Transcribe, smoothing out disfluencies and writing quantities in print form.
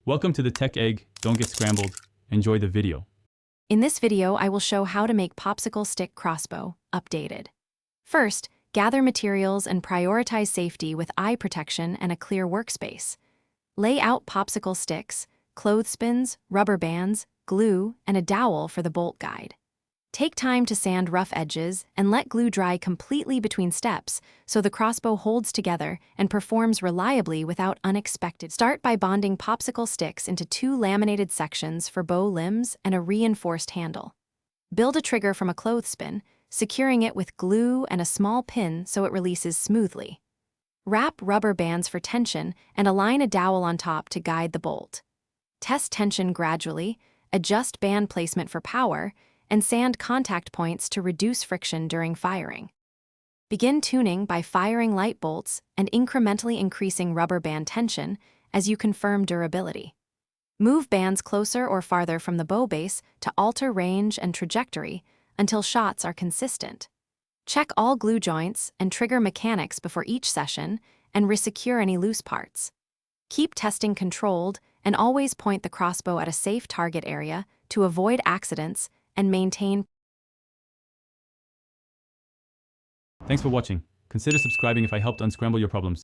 Welcome to the Tech Egg. Don't get scrambled. Enjoy the video. In this video, I will show how to make Popsicle Stick Crossbow updated. First, gather materials and prioritize safety with eye protection and a clear workspace. Lay out popsicle sticks, clothespins, rubber bands, glue, and a dowel for the bolt guide. Take time to sand rough edges and let glue dry completely between steps so the crossbow holds together and performs reliably without unexpected. Start by bonding popsicle sticks into 2 laminated sections for bow limbs and a reinforced handle. Build a trigger from a clothespin, securing it with glue and a small pin so it releases smoothly. Wrap rubber bands for tension and align a dowel on top to guide the bolt. Test tension gradually, adjust band placement for power, and sand contact points to reduce friction during firing. Begin tuning by firing light bolts and incrementally increasing rubber band tension as you confirm durability. Move bands closer or farther from the bow base to alter range and trajectory until shots are consistent. Check all glue joints and trigger mechanics before each session and resecure any loose parts. Keep testing controlled and always point the crossbow at a safe target area to avoid accidents and maintain. Thanks for watching. Consider subscribing if I helped unscramble your problems.